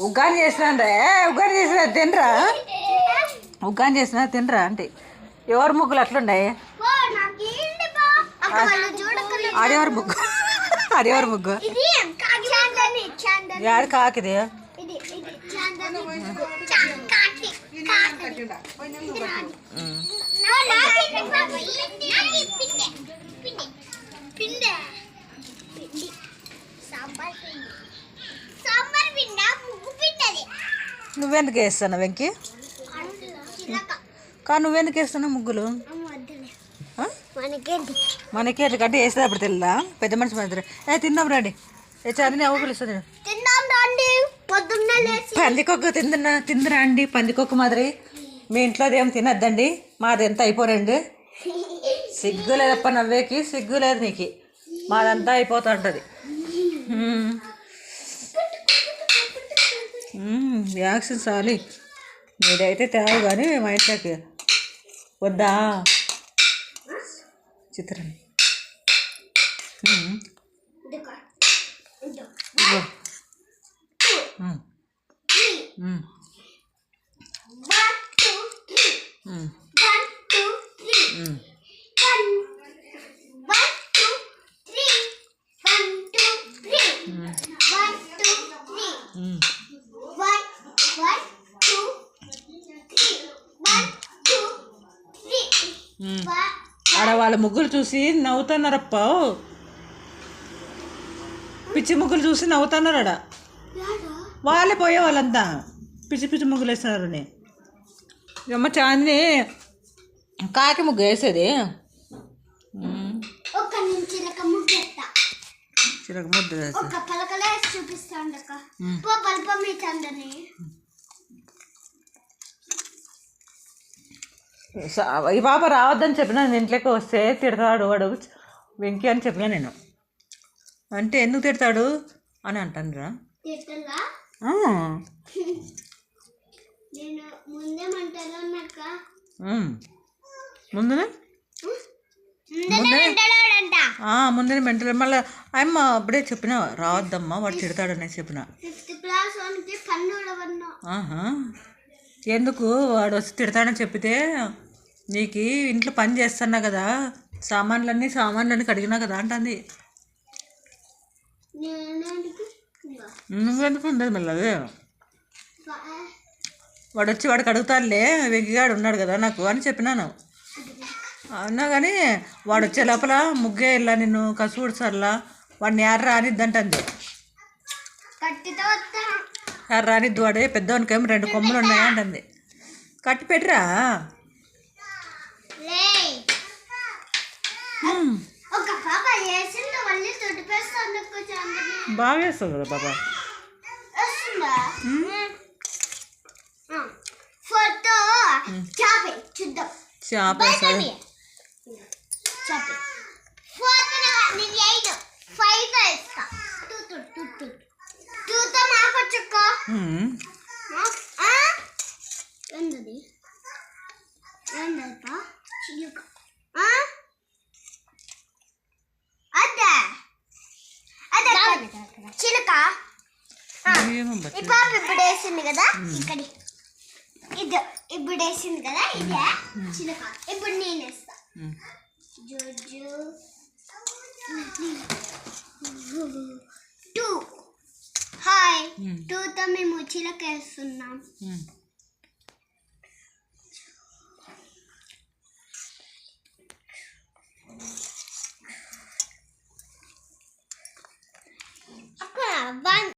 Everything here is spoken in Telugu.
ఉగ్గాని చేసినా ఉగ్గాని చేసిన తినరా ఉగ్గాని చేసినా తినరా అంటే ఎవరు ముగ్గులు అట్లున్నాయి అదెవరు ముగ్గు అదెవరు ముగ్గు యారు కాకిది నువ్వెందుకు వేస్తాను వెంకి కానీ నువ్వెందుకు వేస్తున్నావు ముగ్గులు మనకి అంటే వేసేటప్పుడు తెల్లా పెద్ద మనిషి మన తిందాం రండి చదివి అవ్వ పిలుస్తుంది పందికొక్క తిందరా అండి పందికొక్క మాదిరి మీ ఇంట్లో అదేం తినద్దండి మాది ఎంత అయిపోరండి సిగ్గు లేదప్ప నవ్వేకి సిగ్గు లేదు నీకు మాదంతా అయిపోతుంటుంది వ్యాక్సిన్ చాలి మీరైతే తేవు కానీ మా ఇంట్లోకి వద్దా చిత్రం ఆడ వాళ్ళ ముగ్గులు చూసి నవ్వుతున్నారప్ప పిచ్చి ముగ్గులు చూసి నవ్వుతున్నారు ఆడ వాళ్ళే పోయే వాళ్ళంతా పిచ్చి పిచ్చి ముగ్గులు వేస్తున్నారు అమ్మ చాందిని కాకి ముగ్గు వేసేది చిలక ముద్దు ఈ పాప రావద్దని చెప్పినా నేను ఇంట్లోకి వస్తే తిడతాడు వాడు వెంకీ అని చెప్పినా నేను అంటే ఎందుకు తిడతాడు అని అంటానురా ముందునే ముందునే మెంటల్ మళ్ళీ అమ్మ అప్పుడే చెప్పిన రావద్దమ్మా వాడు తిడతాడనే చెప్పిన ఎందుకు వాడు వచ్చి తిడతాడని చెప్పితే నీకు ఇంట్లో పని చేస్తున్నా కదా సామాన్లన్నీ కడిగినా కదా అంటుంది నువ్వెందుకు ఉండదు మళ్ళీ అదే వాడు వచ్చి వాడికి అడుగుతాడులే వెగ్గిగాడు ఉన్నాడు కదా నాకు అని చెప్పినాను అన్నా కానీ వాడు వచ్చే లోపల ముగ్గే ఇలా నిన్ను కసువుడు సర్లా వాడిని యారు రానిద్దంటుంది యారు రానిద్దు వాడే పెద్దవానికేమో 2 కొమ్ములు ఉన్నాయా అంటుంది కట్టి పెట్టిరా బాగా వేస్తావు కదా బాబా చేప చిలక ఈ పాప ఇప్పుడు వేసింది కదా ఇక్కడ ఇది ఇప్పుడు వేసింది కదా ఇదే చిలక ఇప్పుడు నేను వేస్తా జోజు 2 హాయ్ 2తో మేము చిలక వేస్తున్నాం